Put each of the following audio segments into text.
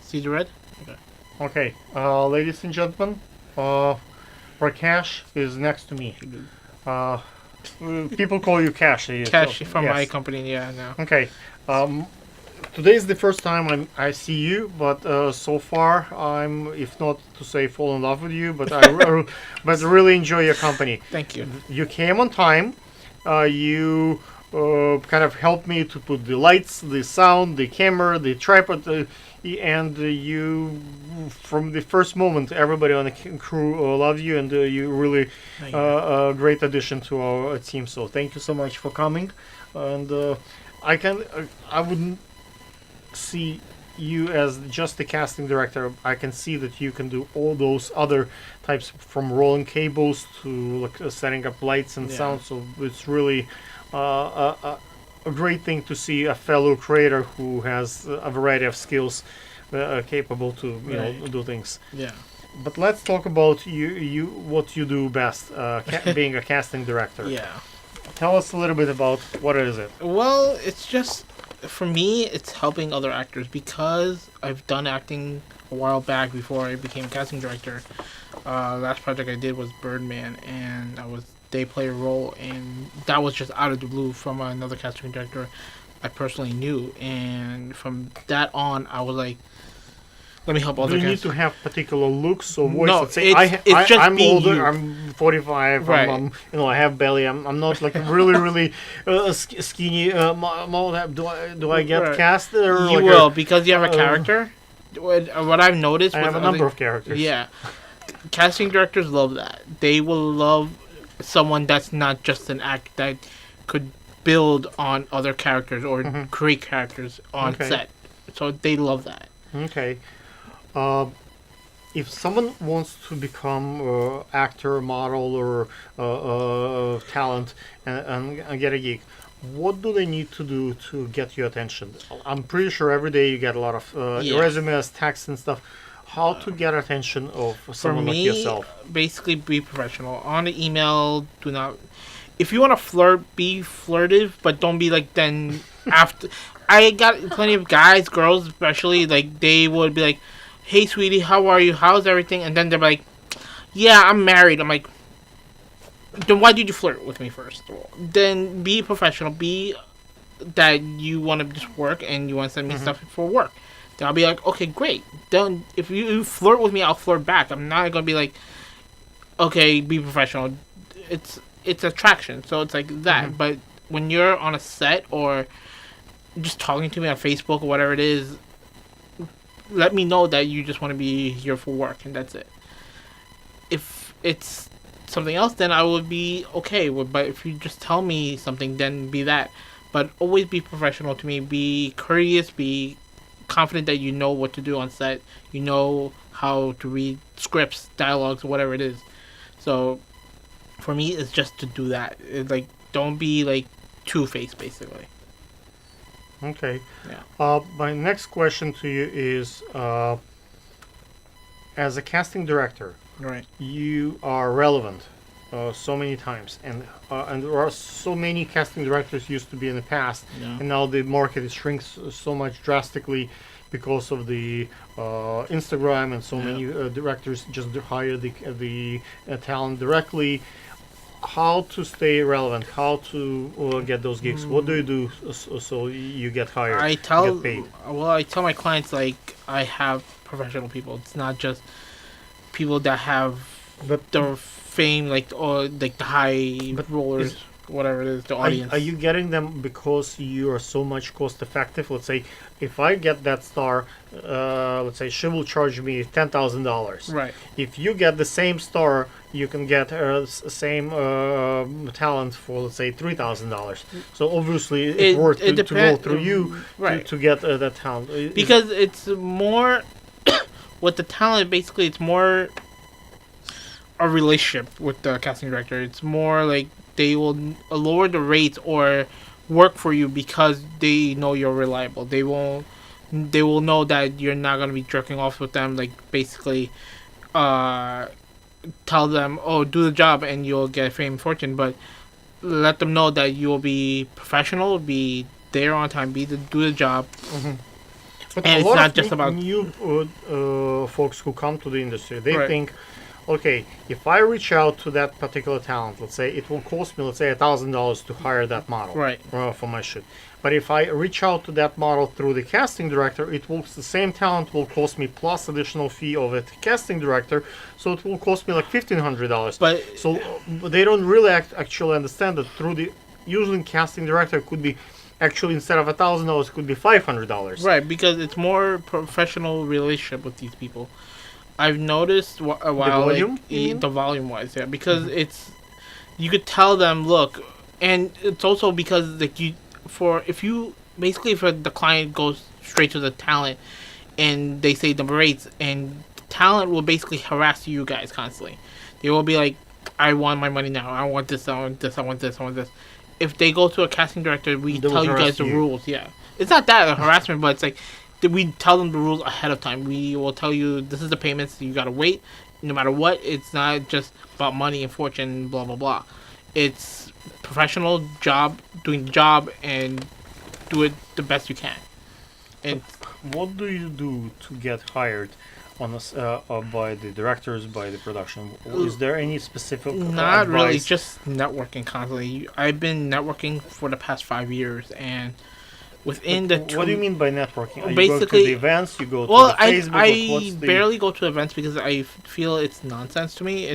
See the red? Okay. Okay, ladies and gentlemen, Rakesh is next to me. Uh, People call you Cash. Cash from my Yes. company, yeah, now. Okay. Um, Today is the first time I see you, but so far I'm, if not to say fall in love with you, but but really enjoy your company. Thank you. You came on time. You kind of helped me to put the lights, the sound, the camera, the tripod, and you, from the first moment, everybody on the crew loved you, and you really Thank you. a great addition to our team. So thank you so much for coming, and I wouldn't see you as just the casting director. I can see that you can do all those other types, from rolling cables to like setting up lights and Yeah. sound. So it's really a great thing to see a fellow creator who has a variety of skills capable to Right. do things. Yeah. But let's talk about you what you do best, being a casting director. Yeah. Tell us a little bit about what is it. Well, it's just for me, it's helping other actors because I've done acting a while back before I became casting director. Last project I did was Birdman, and they play a role, and that was just out of the blue from another casting director I personally knew, and from that on, I was like, let me help Do other you need cast. to have particular looks or voice? No, Let's say it's just I'm being older. you. I'm 45. Right. I have belly. I'm not like really skinny. Do I get Right. casted or You like will because you have a uh, character. What I've noticed I with have a other- number of characters. Yeah, casting directors love that. They will love someone that's not just an act that could build on other characters or Mhm. create characters on Okay. set. So they love that. Okay. Uh, if someone wants to become actor, model, or talent and get a gig, what do they need to do to get your attention? I'm pretty sure every day you get a lot of Yeah. resumes, texts, and stuff. How to get attention of For someone like me, yourself? basically be professional. On the email, do not. If you want to flirt, be flirtive, but don't be like then after. I got plenty of guys, girls especially, like they would be like, "Hey, sweetie, how are you? How's everything?" And then they're like, "Yeah, I'm married." I'm like, "Then why did you flirt with me first? Then be professional. Be that you want to just work and you want to send me Mhm. stuff for work." Then I'll be like, "Okay, great. Then if you flirt with me, I'll flirt back. I'm not gonna be like, okay, be professional. It's attraction, so it's like that. Mhm. But when you're on a set or just talking to me on Facebook or whatever it is, let me know that you just want to be here for work, and that's it. If it's something else, then I would be okay. But if you just tell me something, then be that. But always be professional to me. Be courteous. Be confident that you know what to do on set. You know how to read scripts, dialogues, whatever it is. So for me, it's just to do that. It's like don't be like two-faced, basically. Okay. Yeah. My next question to you is, as a casting director, Right. you are relevant so many times, and there are so many casting directors used to be in the past, Yeah. and now the market is shrinks so much drastically because of the Instagram, and so Yeah. many directors just hire the talent directly. How to stay relevant? How to get those gigs? What do you do so you get hired? I tell get paid? I tell my clients like I have professional people. It's not just people that have But the fame like or like the high But rollers, is- whatever it is, the Are, audience. are you getting them because you are so much cost effective? Let's say if I get that star, let's say she will charge me $10,000. Right. If you get the same star, you can get same talent for let's say $3,000. So obviously it's worth to go through you right? to get that talent. Because it's more with the talent. Basically, it's more a relationship with the casting director. It's more like they will lower the rates or work for you because they know you're reliable. They won't. They will know that you're not gonna be jerking off with them. Like basically, tell them, "Oh, do the job and you'll get fame and fortune." But let them know that you will be professional, be there on time, do the job. Mhm. But And a it's lot not of just about new folks who come to the industry, they Right. think, okay, if I reach out to that particular talent, let's say it will cost me, let's say $1,000 to hire that model, Right. for my shoot. But if I reach out to that model through the casting director, it will the same talent will cost me plus additional fee of a casting director, so it will cost me like $1,500. But So they don't really actually understand that through the using casting director could be actually instead of $1,000 could be $500. right, because it's more professional relationship with these people. I've noticed a while, volume, like you mean? the volume wise, yeah, because it's you could tell them, look, and it's also because like if you basically if the client goes straight to the talent and they say the rates, and talent will basically harass you guys constantly. They will be like, I want my money now. I want this. I want this. I want this. I want this. If they go to a casting director, we They will tell you harass guys the you. rules. Yeah, it's not that a harassment, but it's like we tell them the rules ahead of time. We will tell you this is the payments. You gotta wait. No matter what, it's not just about money and fortune. Blah blah blah. It's professional job, doing the job, and do it the best you can. And What do you do to get hired on by the directors, by the production? Is there any specific not really, advice? just networking constantly. I've been networking for the past 5 years, and within the What do you mean by networking? Are you going to basically- the events? You go to Well, the Facebook? I barely go to events because I feel it's nonsense to me.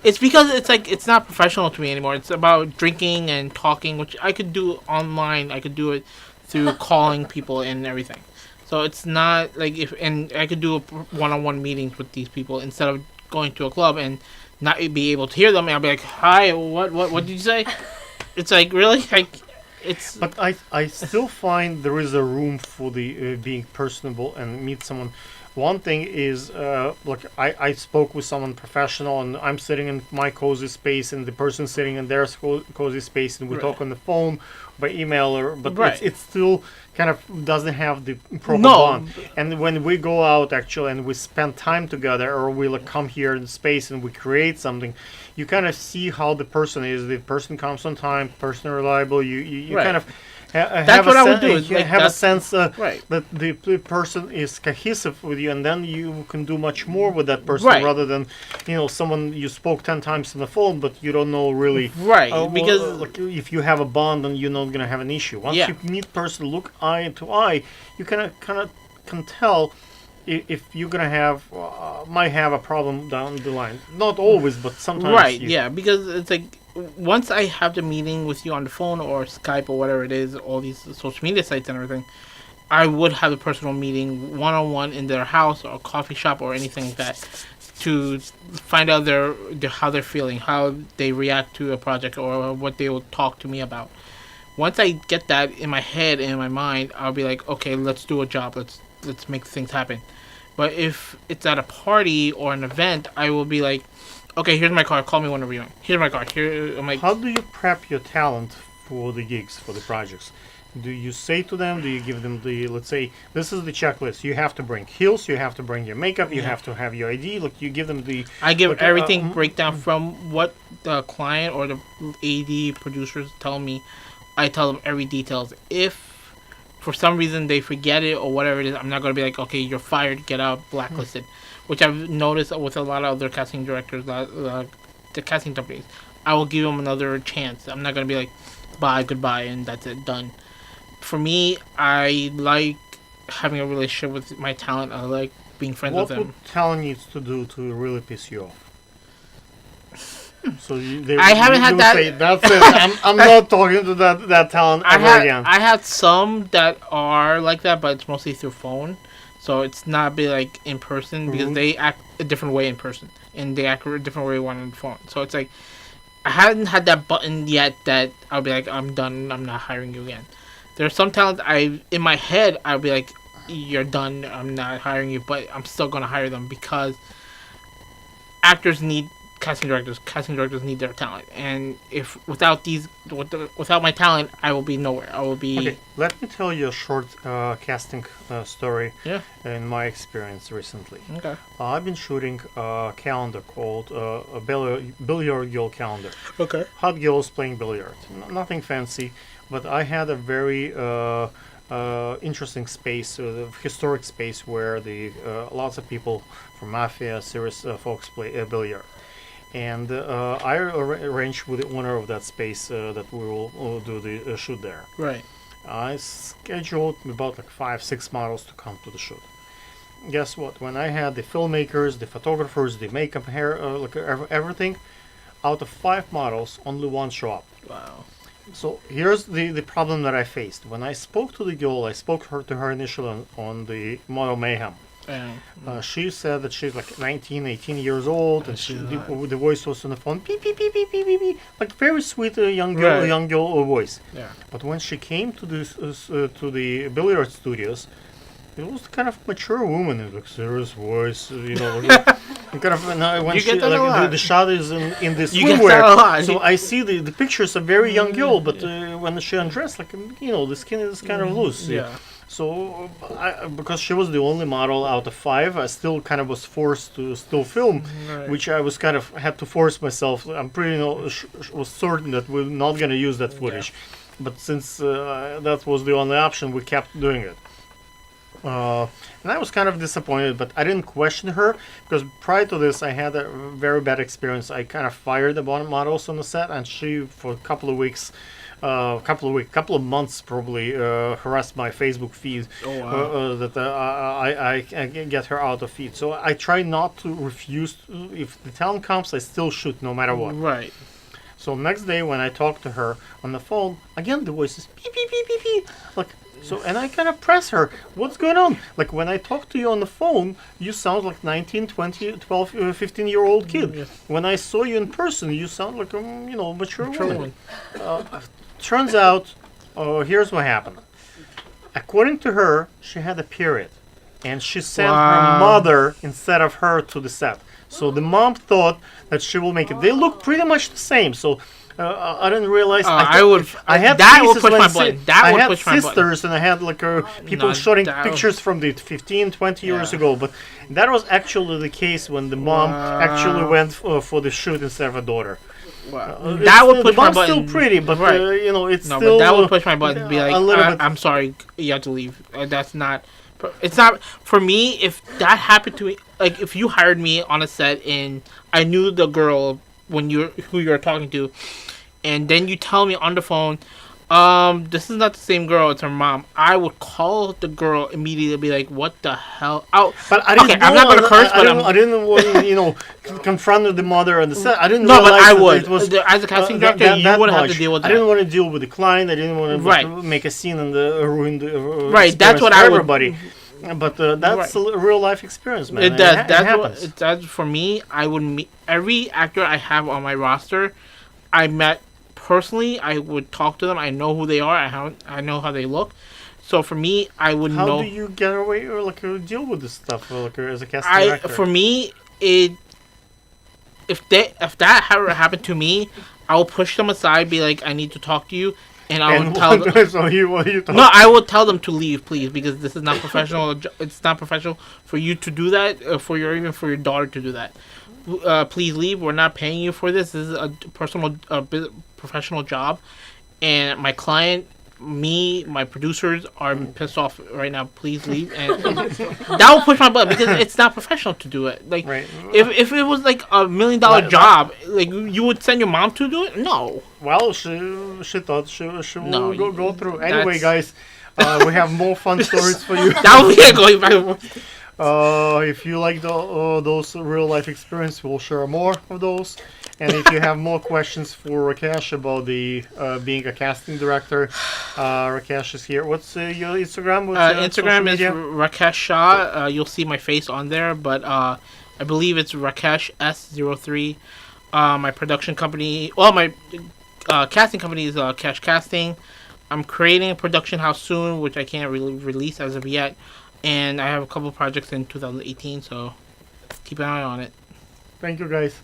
It's because it's not professional to me anymore. It's about drinking and talking, which I could do online. I could do it through calling people and everything. So it's not like and I could do one-on-one meetings with these people instead of going to a club and not be able to hear them. And I'll be like, "Hi, what did you say?" It's like really like it's. But I still find there is a room for the being personable and meet someone. One thing is, look, I spoke with someone professional, and I'm sitting in my cozy space, and the person sitting in their cozy space, and we Right. talk on the phone, by email, but Right. it's still kind of doesn't have the proper No. bond. And when we go out actually and we spend time together, or we like come here in space and we create something, you kind of see how the person is. The person comes on time, person reliable. You Right. kind of That's have what a I would do, is, you like, have a that's- sense Right. that the person is cohesive with you, and then you can do much more with that person Right. rather than someone you spoke 10 times on the phone but you don't know really. Right, well, because like, if you have a bond, then you're not gonna have an issue. Once Yeah. you meet person, look eye to eye, you kind of can tell if you're gonna have might have a problem down the line. Not always, but sometimes. right, yeah, because it's like once I have the meeting with you on the phone or Skype or whatever it is, all these social media sites and everything, I would have a personal meeting one-on-one in their house or coffee shop or anything like that to find out how they're feeling, how they react to a project, or what they will talk to me about. Once I get that in my head and in my mind, I'll be like, okay, let's do a job. Let's make things happen. But if it's at a party or an event, I will be like, okay, here's my card. Call me whenever you want. Here's my card. Here, I'm like, How do you prep your talent for the gigs, for the projects? Do you say to them? Do you give them let's say, this is the checklist. You have to bring heels. You have to bring your makeup. You Yeah. have to have your ID. Like you give them the. I give like, everything breakdown from what the client or the AD producers tell me. I tell them every details. If for some reason they forget it or whatever it is, I'm not gonna be like, okay, you're fired, get out, blacklisted, which I've noticed with a lot of other casting directors, the casting companies. I will give them another chance. I'm not gonna be like, bye, goodbye, and that's it, done. For me, I like having a relationship with my talent. I like being friends What with would them. talent needs to do to really piss you off? So I haven't had would that- Say, that's it. I'm not talking to that talent ever again. I have some that are like that, but it's mostly through phone. So it's not be like in person because Mhm. they act a different way in person and they act a different way on the phone. So it's like I haven't had that button yet that I'll be like, I'm done. I'm not hiring you again. There's some talent in my head I'll be like, you're done. I'm not hiring you, but I'm still gonna hire them because actors need casting directors. Casting directors need their talent, and if without without my talent, I will be nowhere. I will be Okay, let me tell you a short casting story Yeah. in my experience recently. Okay. I've been shooting a calendar called a billiard girl calendar. Okay. Hot girls playing billiard. Nothing fancy, but I had a very interesting space, historic space where the lots of people from mafia, serious folks play billiard. And I arranged with the owner of that space that we will do the shoot there. Right. I scheduled about like 5-6 models to come to the shoot. Guess what? When I had the filmmakers, the photographers, the makeup, hair, everything, out of 5 models, only 1 show up. Wow. So here's the problem that I faced. When I spoke to the girl, I spoke to her initially on the Model Mayhem. She said that she's like 19, 18 years old, and the voice was on the phone, beep, beep, beep, beep, beep, beep, beep, like very sweet young girl voice. Yeah. But when she came to the billiard studios, it was kind of mature woman, like serious voice, you know. Kind of when she the shot is in the swimwear, so I see the pictures of very young girl, but when she undressed, like the skin is kind of loose. Yeah. So because she was the only model out of 5, I still kind of was forced to still film, which I was kind of had to force myself. I'm pretty was certain that we're not gonna use that footage, but since that was the only option, we kept doing it. And I was kind of disappointed, but I didn't question her because prior to this I had a very bad experience. I kind of fired the models on the set, and she for a couple of months probably harassed my Facebook feed. That I get her out of feed. So I try not to refuse. If the talent comes, I still shoot no matter what. Right. So next day when I talked to her on the phone, again the voice is beep beep beep beep beep. Like. So, and I kind of press her, what's going on? Like, when I talk to you on the phone, you sound like 19, 20, 12, 15-year-old kid. Yes. When I saw you in person, you sound like a, mature woman. Turns out, here's what happened. According to her, she had a period. And she sent her mother instead of her to the set. So the mom thought that she will make it. They look pretty much the same, so... I didn't realize. I had that will push my button. That would push my button. Sisters, and I had like people showing pictures from the 15, 20 years ago. But that was actually the case when the mom actually went for the shoot instead of a daughter. Wow. That would push my button. Still pretty, but it's no, still. But that would push my button. Be like, I'm sorry, you have to leave. That's not. It's not for me. If that happened to me, like if you hired me on a set and I knew the girl who you're talking to, and then you tell me on the phone, this is not the same girl, it's her mom, I would call the girl immediately and be like, what the hell? But I didn't I'm not gonna curse, I didn't want to confront the mother and the set. I didn't. No, but I would. As a casting director, you wouldn't have to deal with that. I didn't want to deal with the client. I didn't want to make a scene and ruin the right. That's what I would. Everybody. But that's a real life experience, man. It does. That's for me. I would meet every actor I have on my roster. I met personally. I would talk to them. I know who they are. I know how they look. So for me, I would know. How do you get away or deal with this stuff as a casting director? For me, if that ever happened to me, I will push them aside. Be like, I need to talk to you. And I would tell them. No, I will tell them to leave, please, because this is not professional. It's not professional for you to do that, even for your daughter to do that. Please leave. We're not paying you for this. This is a professional job, and my client, my producers are pissed off right now. Please leave, and that will push my butt because it's not professional to do it. Like, right. if it was like $1 million job, like you would send your mom to do it? No. Well, she thought she will go through. Anyway, guys, we have more fun stories for you. That was going back. If you like those real life experiences, we'll share more of those. And if you have more questions for Rakesh about the being a casting director, Rakesh is here. What's your Instagram? Instagram is Rakesh Shah. You'll see my face on there, but I believe it's Rakesh S03. My production company, my casting company is Cash Casting. I'm creating a production house soon, which I can't really release as of yet. And I have a couple projects in 2018, so keep an eye on it. Thank you, guys.